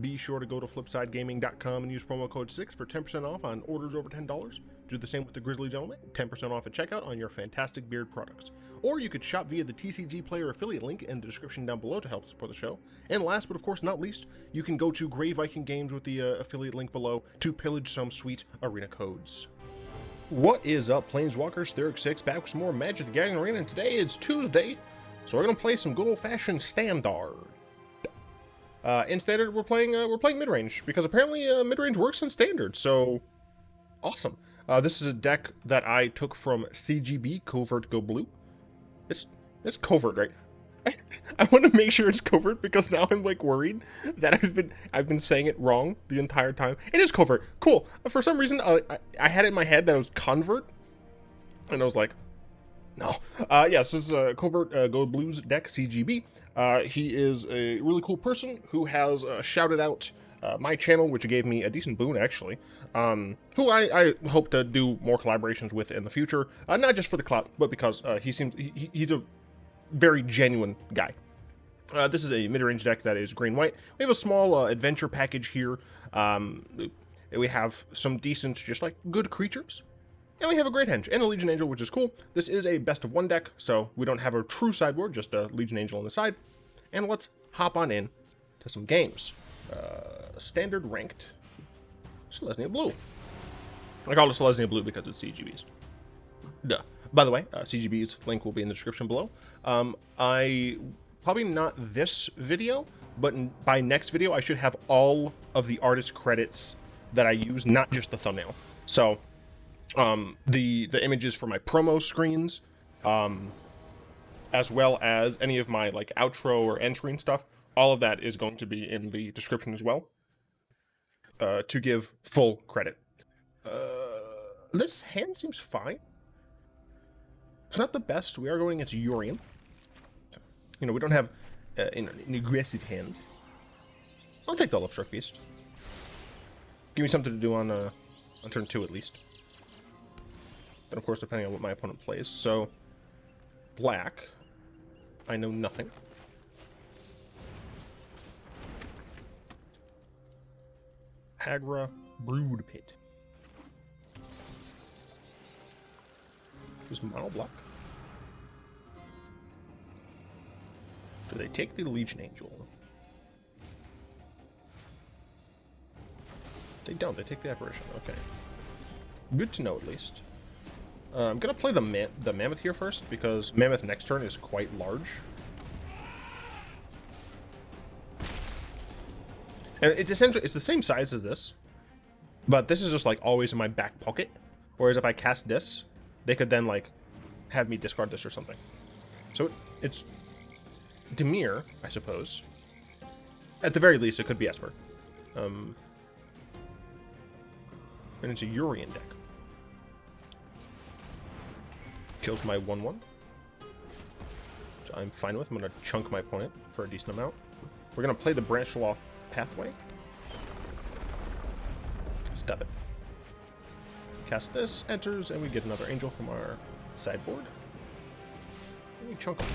Be sure to go to flipsidegaming.com and use promo code 6 for 10% off on orders over $10. Do the same with the Grizzly Gentleman, 10% off at checkout on your fantastic beard products. Or you could shop via the TCG Player affiliate link in the description down below to help support the show. And last but of course not least, you can go to Grey Viking Games with the affiliate link below to pillage some sweet arena codes. What is up, Planeswalkers? Theric6 back with some more Magic the Gathering Arena, and today is Tuesday, so we're going to play some good old-fashioned Standard. In Standard, we're playing Midrange, because apparently Midrange works in Standard, so awesome. This is a deck that I took from CGB, Covert Go Blue. It's Covert, right? I want to make sure it's Covert, because now I'm like worried that I've been saying it wrong the entire time. It is Covert. Cool. For some reason, I had it in my head that it was Convert, and I was like, no. Yes, this is a Covert Go Blues deck, CGB. He is a really cool person who has shouted out my channel, which gave me a decent boon, actually, who I hope to do more collaborations with in the future, not just for the clout, but because he's a very genuine guy. This is a mid-range deck that is green-white. We have a small adventure package here. We have some decent, just like, good creatures. And we have a Great Henge and a Legion Angel, which is cool. This is a best of one deck, so we don't have a true sideboard, just a Legion Angel on the side. And let's hop on in to some games. Standard ranked Selesnya Blue. I call it Selesnya Blue because it's CGB's. Duh. By the way, CGB's link will be in the description below. Probably not this video, but by next video, I should have all of the artist credits that I use, not just the thumbnail. So, the images for my promo screens, as well as any of my like outro or entry and stuff, all of that is going to be in the description as well, to give full credit. This hand seems fine. It's not the best. We are going against Yorion. You know, we don't have an aggressive hand. I'll take the Lovestruck Beast. Give me something to do on turn 2 at least. And of course, depending on what my opponent plays. So, black. I know nothing. Hagra Brood Pit. Just mono black. Do they take the Legion Angel? They don't. They take the Apparition. Okay. Good to know, at least. I'm gonna play the Mammoth here first, because Mammoth next turn is quite large. And it's essentially, it's the same size as this, but this is just like always in my back pocket. Whereas if I cast this, they could then like have me discard this or something. So it's Dimir, I suppose. At the very least, it could be Esper. And it's a Yorion deck. Kills my 1/1. Which I'm fine with. I'm going to chunk my opponent for a decent amount. We're going to play the Branchloft Pathway. Step it. Cast this, enters, and we get another angel from our sideboard. And we chunk them.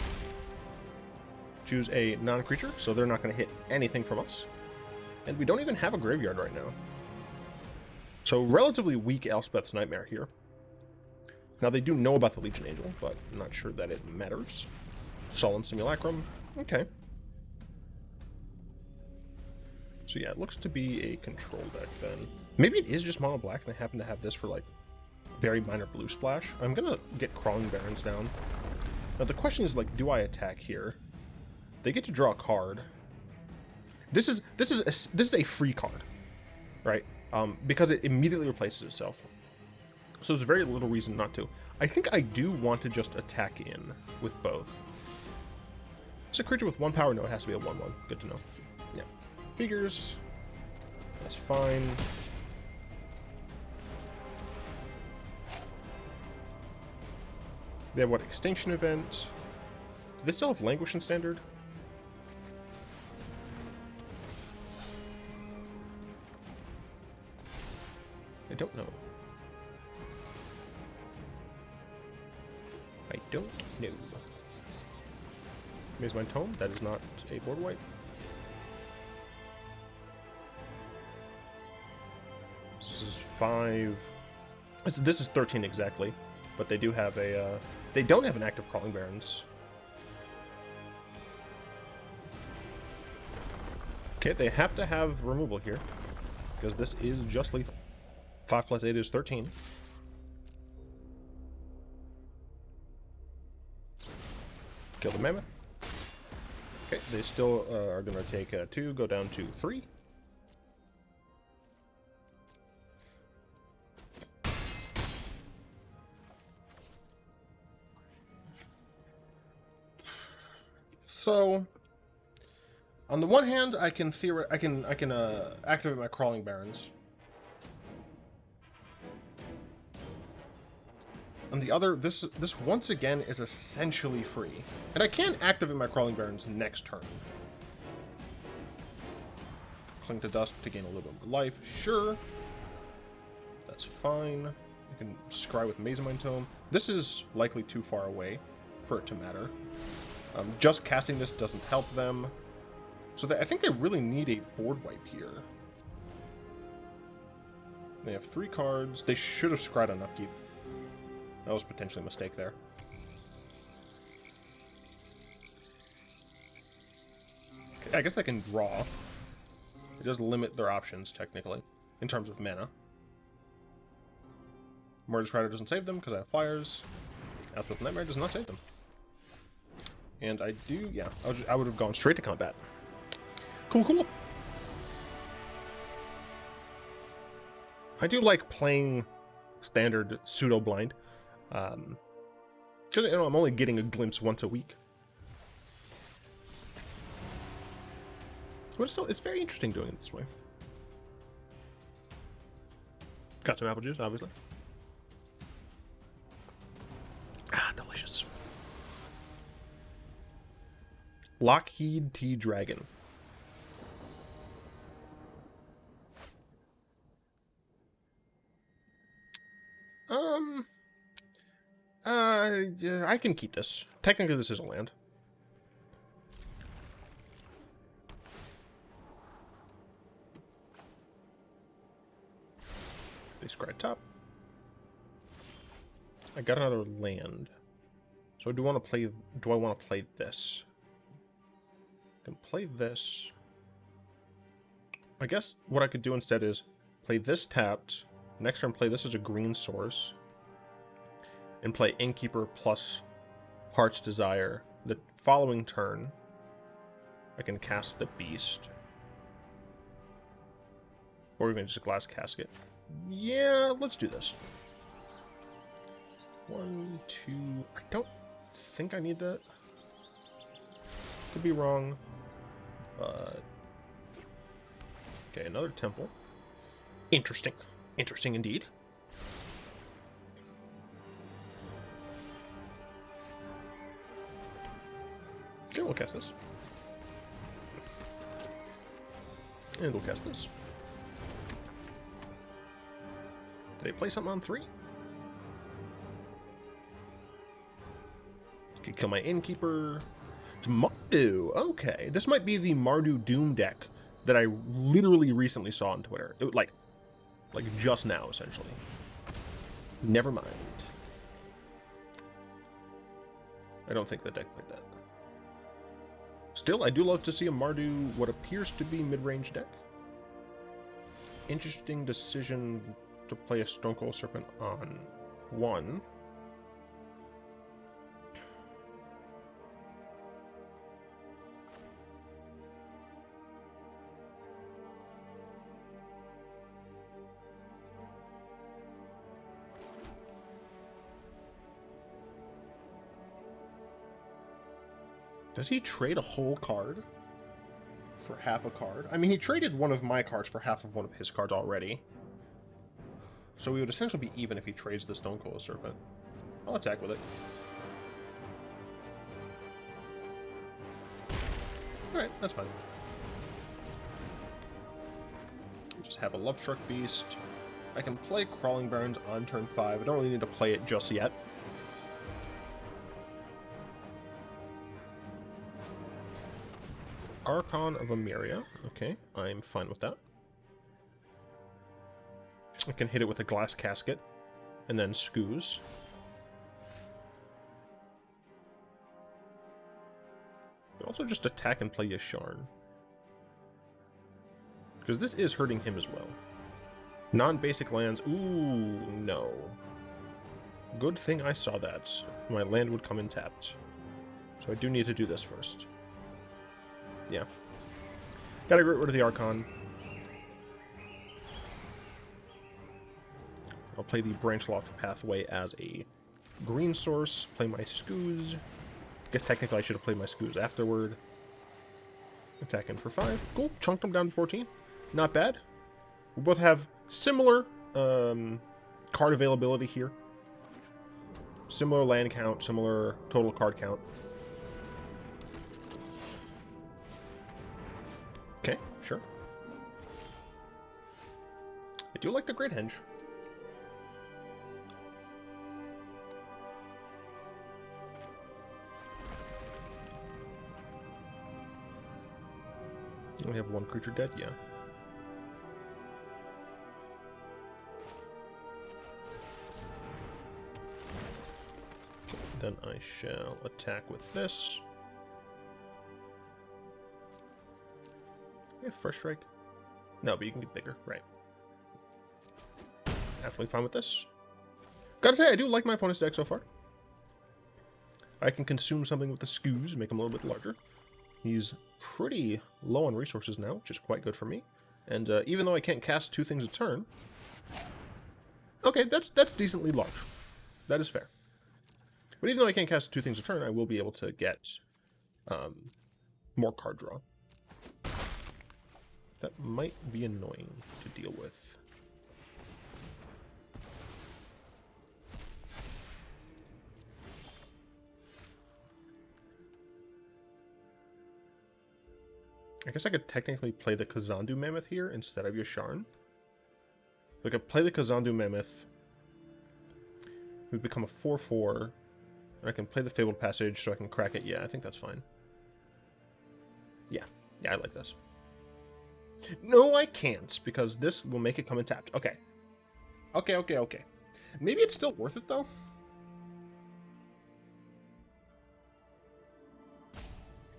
Choose a non-creature, so they're not going to hit anything from us. And we don't even have a graveyard right now. So relatively weak Elspeth's Nightmare here. Now they do know about the Legion Angel, but I'm not sure that it matters. Sullen Simulacrum. Okay. So yeah, it looks to be a control deck then. Maybe it is just mono black and they happen to have this for like very minor blue splash. I'm gonna get Crawling Barrens down. Now the question is like, do I attack here? They get to draw a card. This is a free card, right? Because it immediately replaces itself. So there's very little reason not to. I think I do want to just attack in with both. It's a creature with 1 power. No, it has to be a 1/1. Good to know. Yeah. Figures. That's fine. They have what? Extinction Event. Do they still have Languish in Standard? I don't know. I don't know. Maze Mind Tome. That is not a board wipe. 5. This is 13 exactly, but they do have a. They don't have an active Crawling Barrens. Okay, they have to have removal here, because this is just lethal. 5 plus 8 is 13. Kill the Mammoth. Okay, they still are going to take 2, go down to 3. So, on the one hand, I can activate my Crawling Barrens. On the other, this once again is essentially free, and I can activate my Crawling Barrens next turn. Cling to Dust to gain a little bit more life, sure. That's fine. I can scry with Mazemind Tome. This is likely too far away for it to matter. Just casting this doesn't help them. So I think they really need a board wipe here. They have 3 cards. They should have scryed on Upkeep. That was potentially a mistake there. Okay, I guess I can draw. It does limit their options, technically, in terms of mana. Murder Strider doesn't save them because I have flyers. Aspect Nightmare does not save them. And I do, yeah, I would have gone straight to combat. Cool, cool. I do like playing standard pseudo-blind. Because, you know, I'm only getting a glimpse once a week. But still, it's very interesting doing it this way. Got some apple juice, obviously. Ah, delicious. Lockheed Tea Dragon. Yeah, I can keep this. Technically, this is a land. They scry top. I got another land. So do I want to play this? I can play this. I guess what I could do instead is play this tapped. Next turn play this as a green source. And play Innkeeper plus Heart's Desire. The following turn, I can cast the Beast. Or even just a Glass Casket. Yeah, let's do this. 1, 2... I don't think I need that. Could be wrong. But... okay, another temple. Interesting. Interesting indeed. Okay, we'll cast this. And we'll cast this. Did they play something on 3? Could kill my Innkeeper. It's Mardu. Okay. This might be the Mardu Doom deck that I literally recently saw on Twitter. It, like just now, essentially. Never mind. I don't think the deck played that. Still, I do love to see a Mardu, what appears to be mid-range deck. Interesting decision to play a Stonecoil Serpent on 1. Does he trade a whole card for half a card? I mean, he traded one of my cards for half of one of his cards already. So we would essentially be even if he trades the Stonecoil Serpent. I'll attack with it. Alright, that's fine. Just have a Lovestruck Beast. I can play Crawling Barrens on turn 5. I don't really need to play it just yet. Archon of Emeria. Okay, I'm fine with that. I can hit it with a Glass Casket, and then Scooze. Also just attack and play Yasharn. Because this is hurting him as well. Non-basic lands. Ooh, no. Good thing I saw that. My land would come in tapped. So I do need to do this first. Yeah. Gotta get rid of the Archon. I'll play the Branchloft Pathway as a green source. Play my Scooze. Guess technically I should have played my Scooze afterward. Attack in for 5. Cool. Chunked him down to 14. Not bad. We both have similar card availability here. Similar land count, similar total card count. Okay, sure. I do like the Great Henge. We have one creature dead, yeah. Okay, then I shall attack with this. You have First Strike? No, but you can get bigger, right. Absolutely fine with this. Gotta say, I do like my opponent's deck so far. I can consume something with the Scooze and make him a little bit larger. He's pretty low on resources now, which is quite good for me. And even though I can't cast 2 things a turn... Okay, that's decently large. That is fair. But even though I can't cast 2 things a turn, I will be able to get more card draw. That might be annoying to deal with. I guess I could technically play the Kazandu Mammoth here instead of Yasharn. I could play the Kazandu Mammoth. It would become a 4/4. And I can play the Fabled Passage so I can crack it. Yeah, I think that's fine. Yeah. Yeah, I like this. No, I can't, because this will make it come in tapped. Okay. Okay. Maybe it's still worth it, though.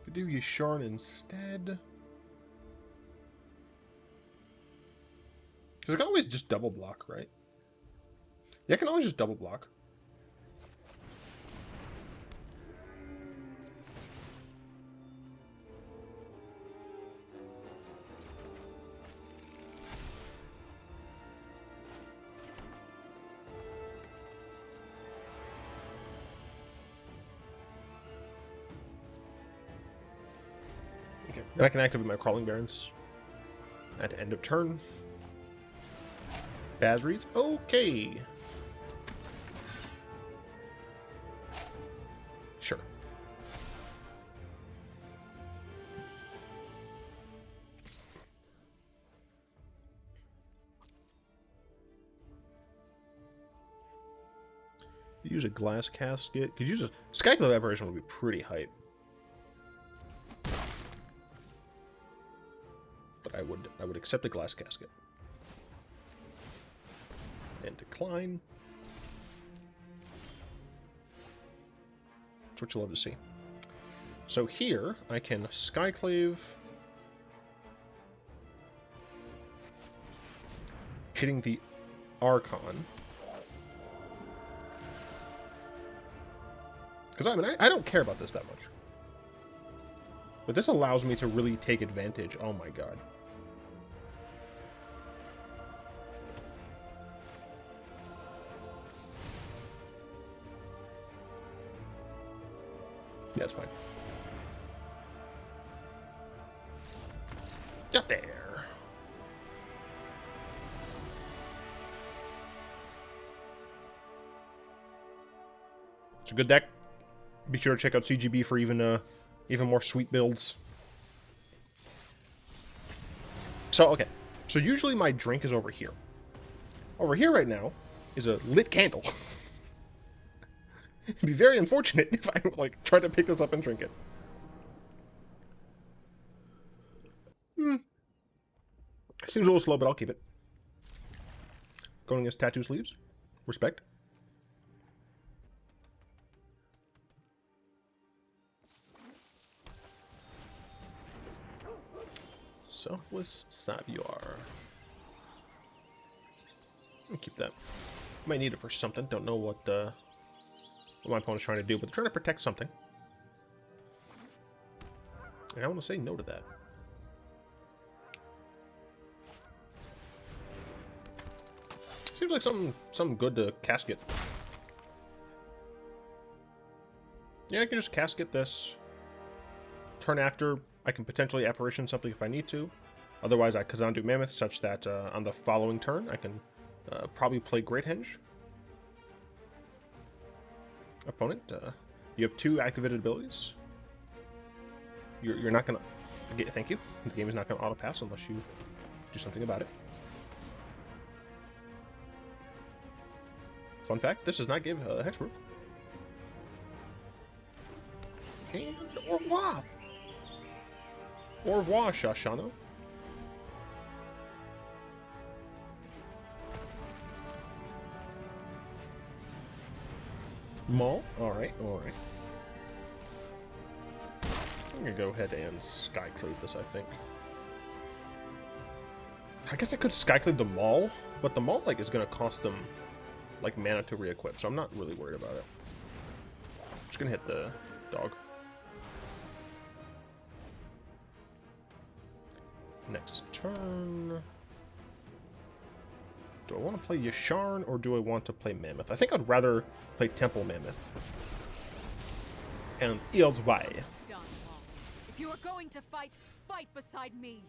Could do Yasharn instead. Because I can always just double block, right? Yeah, I can always just double block. Okay, then I can activate my Crawling Barrens at the end of turn. Basri's okay. Sure. Use a Glass Casket. Could use a Skyclave Apparition would be pretty hype. But I would accept a Glass Casket. And decline. That's what you love to see. So here, I can Skyclave, hitting the Archon. Because I mean, I don't care about this that much. But this allows me to really take advantage. Oh my god. Yeah, it's fine. Get there. It's a good deck. Be sure to check out CGB for even more sweet builds. So, okay. So usually my drink is over here. Over here right now is a lit candle. It'd be very unfortunate if I, like, tried to pick this up and drink it. Seems a little slow, but I'll keep it. Going against Tattoo Sleeves. Respect. Selfless Savior. I'll keep that. Might need it for something. Don't know what my opponent's trying to do, but they're trying to protect something. And I want to say no to that. Seems like something good to casket. Yeah, I can just casket this. Turn after, I can potentially apparition something if I need to. Otherwise, I Kazandu Mammoth such that on the following turn, I can probably play Great Henge. Opponent, you have 2 activated abilities. You're not gonna. Thank you. The game is not gonna auto pass unless you do something about it. Fun fact: this does not give hexproof. And au revoir. Au revoir, Shashano. Maul? Alright, alright. I'm gonna go ahead and Skyclave this, I think. I guess I could Skyclave the Maul, but the Maul, like, is gonna cost them, like, mana to re-equip, so I'm not really worried about it. I'm just gonna hit the dog. Next turn. Do I want to play Yasharn or do I want to play Mammoth? I think I'd rather play Temple Mammoth. And Eels by. If you are going to fight, fight beside me.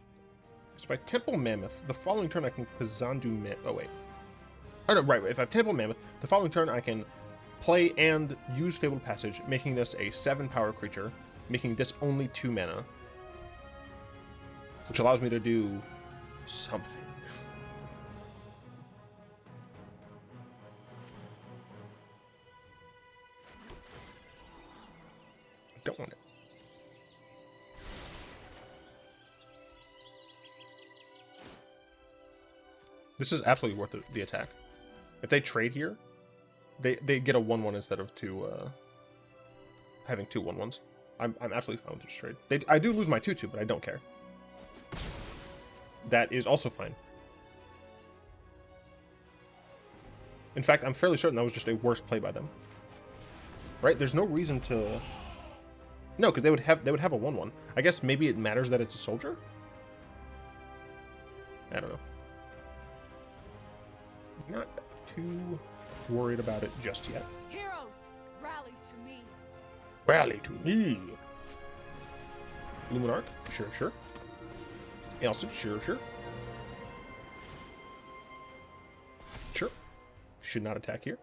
So by Temple Mammoth, the following turn I can Kazandu Mammoth. Oh wait. Oh no, right. If I have Temple Mammoth, the following turn I can play and use Fabled Passage, making this a 7-power creature, making this only 2 mana, which allows me to do something. I don't want it. This is absolutely worth the attack. If they trade here, they get a 1/1 instead of having 2 1/1s. I'm absolutely fine with this trade. I do lose my 2/2, but I don't care. That is also fine. In fact, I'm fairly certain that was just a worse play by them. Right? There's no reason to. No, because they would have a 1/1. I guess maybe it matters that it's a soldier. I don't know. Not too worried about it just yet. Heroes, rally to me. Rally to me. Luminarch, sure, sure. Elson, sure, sure. Sure. Should not attack here.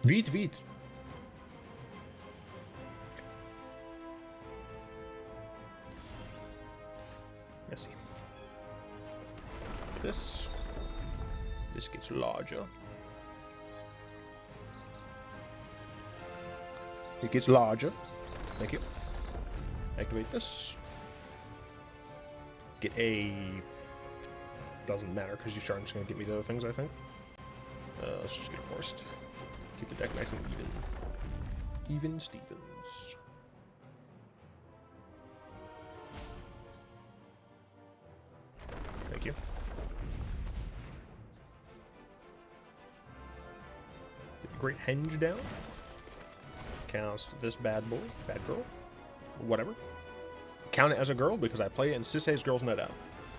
Vite, vite. Merci. This gets larger. It gets larger. Thank you. Activate this. Get a. Doesn't matter because Yasharn's going to get me the other things, I think. Let's just get a forest. Keep the deck nice and even. Even Stevens. Thank you. Get the Great Henge down. Cast this bad boy, bad girl, whatever. Count it as a girl because I play it in Sisei's Girls Night Out.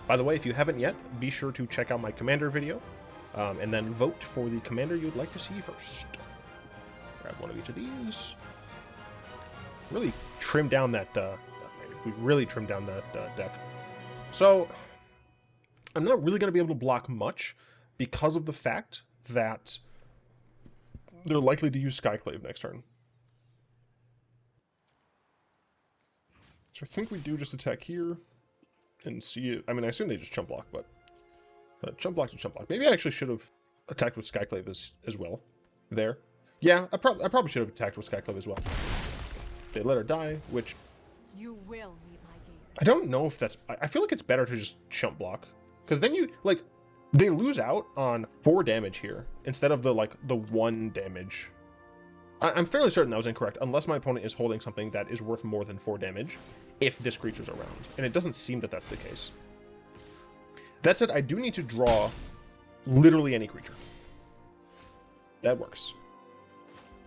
By the way, if you haven't yet, be sure to check out my commander video, and then vote for the commander you'd like to see first. Grab one of each of these. Really trim down that. We really trimmed down that deck. So I'm not really going to be able to block much because of the fact that they're likely to use Skyclave next turn. So I think we do just attack here and see it. I mean, I assume they just chump block, but chump block to chump block. Maybe I actually should have attacked with Skyclave as well. There. Yeah, I probably should have attacked with Skyclave as well. They let her die, which You will meet my gaze. I don't know if that's... I feel like it's better to just chump block. Because then you, like, they lose out on 4 damage here instead of the 1 damage. I'm fairly certain that was incorrect, unless my opponent is holding something that is worth more than 4 damage if this creature's around. And it doesn't seem that that's the case. That said, I do need to draw literally any creature. That works.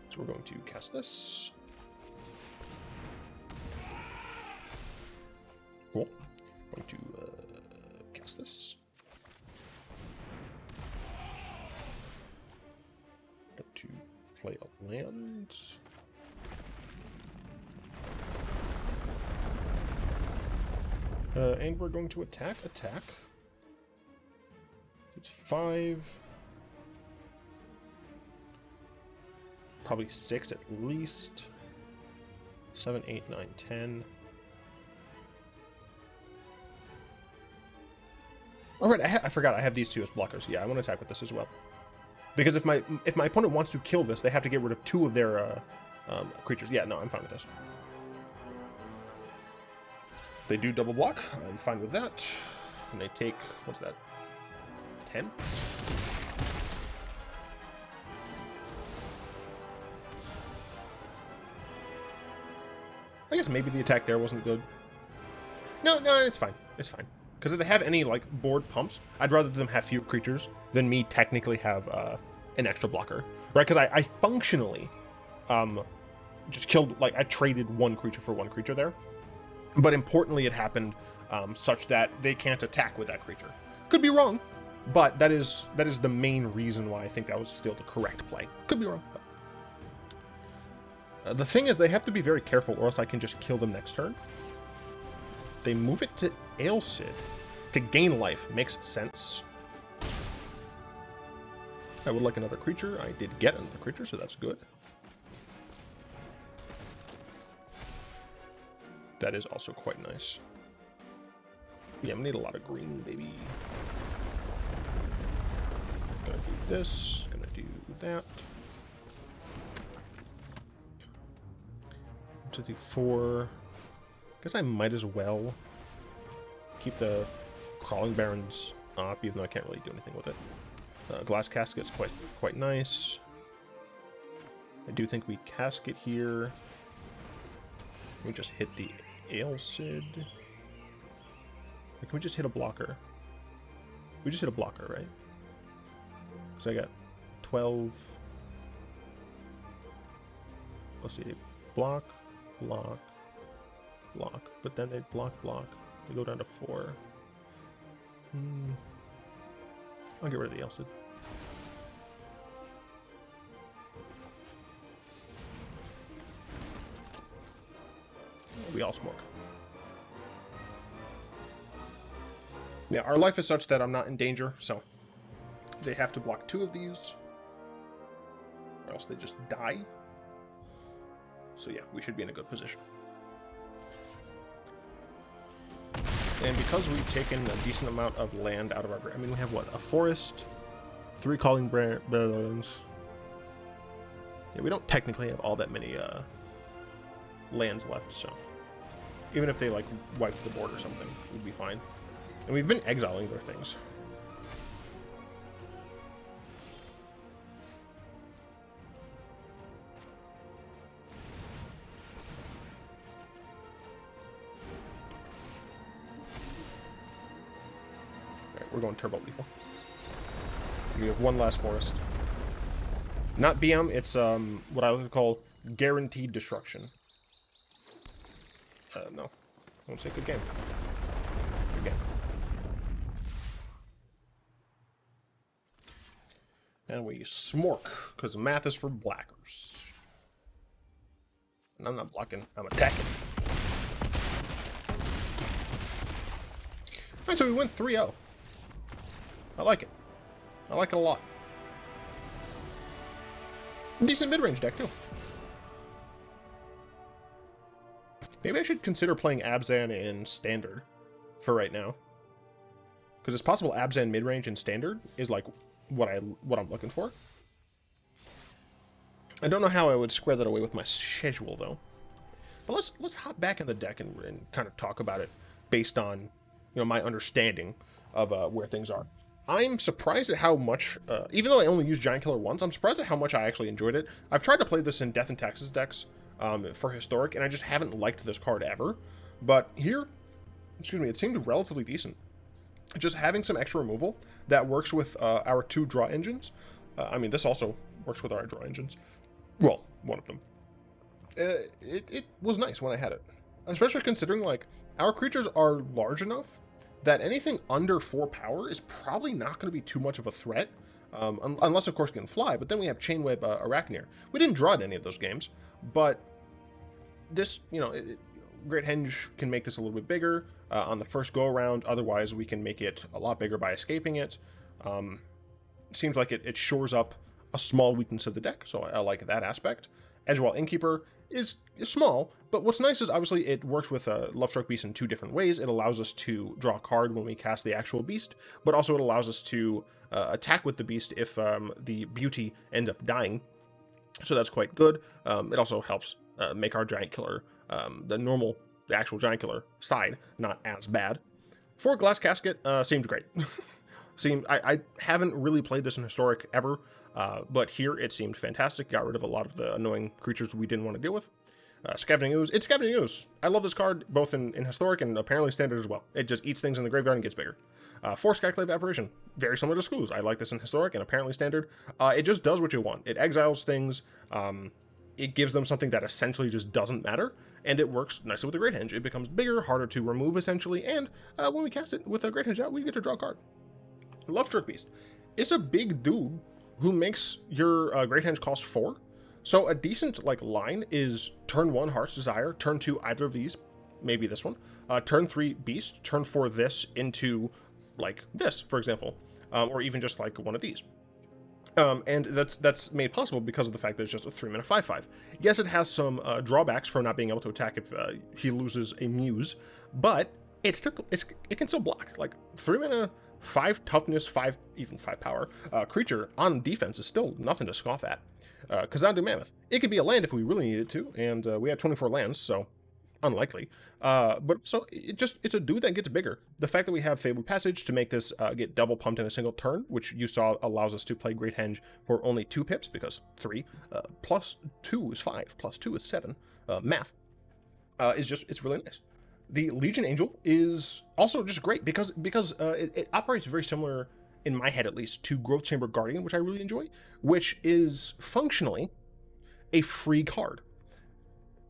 So we're going to cast this. Cool. Going to cast this. Going to play a land. And we're going to attack. It's 5. Probably 6 at least. 7, 8, 9, 10. All right, I forgot I have these 2 as blockers. Yeah, I want to attack with this as well. Because if my opponent wants to kill this, they have to get rid of 2 of their creatures. Yeah, no, I'm fine with this. They do double block. I'm fine with that. And they take, what's that? 10? I guess maybe the attack there wasn't good. No, it's fine. It's fine. Because if they have any, like, board pumps, I'd rather them have fewer creatures than me technically have an extra blocker. Right? Because I functionally just killed, like, I traded 1 creature for 1 creature there. But importantly, it happened such that they can't attack with that creature. Could be wrong, but that is the main reason why I think that was still the correct play. Could be wrong. But. The thing is, they have to be very careful, or else I can just kill them next turn. They move it to Ailsid to gain life. Makes sense. I would like another creature. I did get another creature, so that's good. That is also quite nice. Yeah, I'm gonna need a lot of green, baby. Gonna do this. Gonna do that. 1, 2, 3, 4. Guess I might as well keep the Crawling Barrens up, even though I can't really do anything with it. Glass Casket's quite nice. I do think we casket here. We just hit the Ailsid. Or can we just hit a blocker? We just hit a blocker, right? Because I got 12. Let's see. Block, block, block. But then they block. They go down to 4. I'll get rid of the Ailsid. We all smoke. Yeah, our life is such that I'm not in danger, so they have to block 2 of these, or else they just die. So yeah, we should be in a good position. And because we've taken a decent amount of land out of our... I mean, we have what? A forest, 3 Crawling Barrens. Yeah, we don't technically have all that many lands left, so... Even if they, like, wipe the board or something, we'd be fine. And we've been exiling their things. Alright, we're going Turbo Lethal. We have 1 last forest. Not BM, it's what I like to call Guaranteed Destruction. No. I won't say good game. Good game. And we smork, because math is for blackers. And I'm not blocking, I'm attacking. Alright, so we went 3-0. I like it. I like it a lot. Decent mid-range deck, too. Maybe I should consider playing Abzan in Standard for right now. Because it's possible Abzan mid-range in Standard is like what I'm looking for. I don't know how I would square that away with my schedule, though. But let's hop back in the deck and kind of talk about it based on my understanding of where things are. I'm surprised at how much, even though I only used Giant Killer once, I'm surprised at how much I actually enjoyed it. I've tried to play this in Death and Taxes decks for Historic, and I just haven't liked this card ever. But here, it seemed relatively decent. Just having some extra removal that works with our 2 draw engines. I mean, this also works with our draw engines. Well, one of them. It was nice when I had it. Especially considering, like, our creatures are large enough that anything under 4 power is probably not going to be too much of a threat. Unless, of course, it can fly. But then we have Chainweb Aracnir. We didn't draw in any of those games. But this, Great Henge can make this a little bit bigger on the first go-around. Otherwise, we can make it a lot bigger by escaping it. Seems like it shores up a small weakness of the deck, so I like that aspect. Edgewall Innkeeper is small, but what's nice is obviously it works with Lovestruck Beast in 2 different ways. It allows us to draw a card when we cast the actual beast, but also it allows us to attack with the beast if the beauty ends up dying. So that's quite good. It also helps make our Giant Killer, the actual Giant Killer side, not as bad. For Glass Casket, seemed great. I haven't really played this in Historic ever, but here it seemed fantastic. Got rid of a lot of the annoying creatures we didn't want to deal with. Scavenging Ooze. It's Scavenging Ooze. I love this card, both in Historic and apparently Standard as well. It just eats things in the graveyard and gets bigger. For Skyclave Apparition. Very similar to Scooze. I like this in Historic and apparently Standard. It just does what you want. It exiles things. It gives them something that essentially just doesn't matter, and it works nicely with the Great Henge. It becomes bigger, harder to remove, essentially, and when we cast it with a Great Henge out, we get to draw a card. Lovestruck Beast. It's a big dude who makes your Great Henge cost 4. So a decent line is turn 1 Heart's Desire, turn 2 either of these, maybe this one, turn 3 Beast, turn 4 this into this, for example, or even just one of these. And that's made possible because of the fact that it's just a 3-mana 5/5. Yes, it has some drawbacks for not being able to attack if he loses a Muse, but it can still block. 3-mana 5 toughness, 5 power creature on defense is still nothing to scoff at. Kazandu Mammoth. It could be a land if we really needed to, and we have 24 lands, so unlikely. But so it's a dude that gets bigger. The fact that we have Fabled Passage to make this get double pumped in a single turn, which you saw allows us to play Great Henge for only 2 pips, because 3 plus 2 is 5, plus 2 is 7. Math it's really nice. The Legion Angel is also just great because it operates very similar, in my head at least, to Growth Chamber Guardian, which I really enjoy, which is functionally a free card.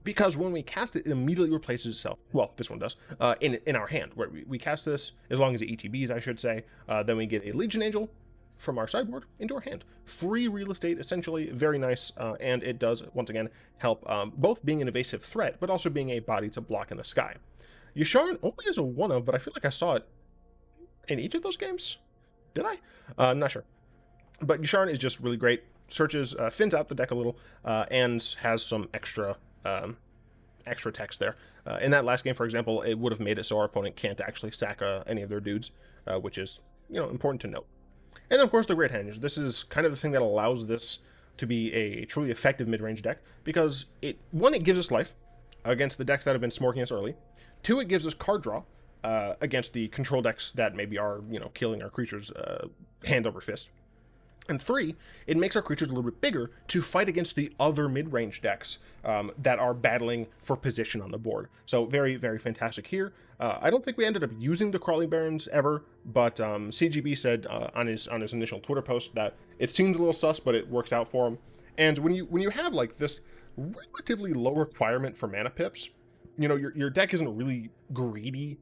Because when we cast it, it immediately replaces itself. Well, this one does, in our hand, where we cast this, as long as it ETBs, I should say, then we get a Legion Angel from our sideboard into our hand. Free real estate, essentially, very nice, and it does, once again, help both being an evasive threat, but also being a body to block in the sky. Yasharn only has a 1-of, but I feel like I saw it in each of those games. Did I? I'm not sure. But Yasharn is just really great. Searches, thins out the deck a little, and has some extra text there. In that last game, for example, it would have made it so our opponent can't actually sack any of their dudes, which is, important to note. And then, of course, the Great Henge. This is kind of the thing that allows this to be a truly effective mid-range deck, because it gives us life against the decks that have been smorking us early. 2, it gives us card draw against the control decks that maybe are, killing our creatures hand over fist. And 3, it makes our creatures a little bit bigger to fight against the other mid-range decks that are battling for position on the board. So very, very fantastic here. I don't think we ended up using the Crawling Barrens ever, but CGB said on his initial Twitter post that it seems a little sus, but it works out for him. And when you have this relatively low requirement for mana pips, your deck isn't really greedy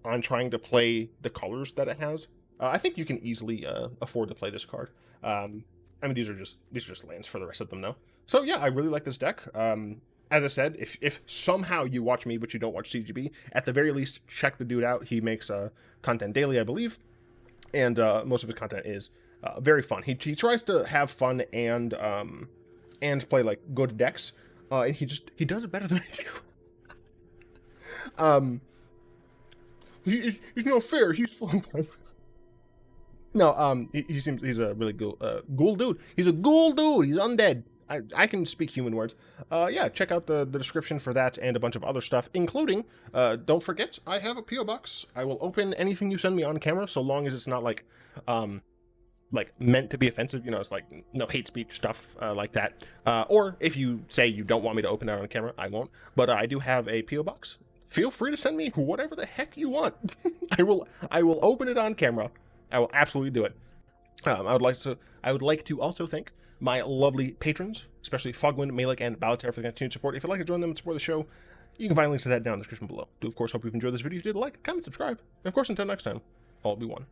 on trying to play the colors that it has. I think you can easily afford to play this card. I mean, these are just lands for the rest of them, though. So yeah, I really like this deck. As I said, if somehow you watch me but you don't watch CGB, at the very least, check the dude out. He makes content daily, I believe, and most of his content is very fun. He tries to have fun and play good decks, and he does it better than I do. He's no fair. He's full time. No, he's a really ghoul dude. He's a ghoul dude. He's undead. I can speak human words. Yeah, check out the description for that and a bunch of other stuff, including, don't forget, I have a P.O. box. I will open anything you send me on camera, so long as it's not like meant to be offensive, you know, it's like no hate speech stuff like that. Or if you say you don't want me to open it on camera, I won't. But I do have a P.O. box. Feel free to send me whatever the heck you want. I will open it on camera. I will absolutely do it. I would like to also thank my lovely patrons, especially Fogwind, Malik, and Balatar for the continued support. If you'd like to join them and support the show, you can find links to that down in the description below. Do of course hope you've enjoyed this video. If you did, like, comment, subscribe, and of course until next time, all be one.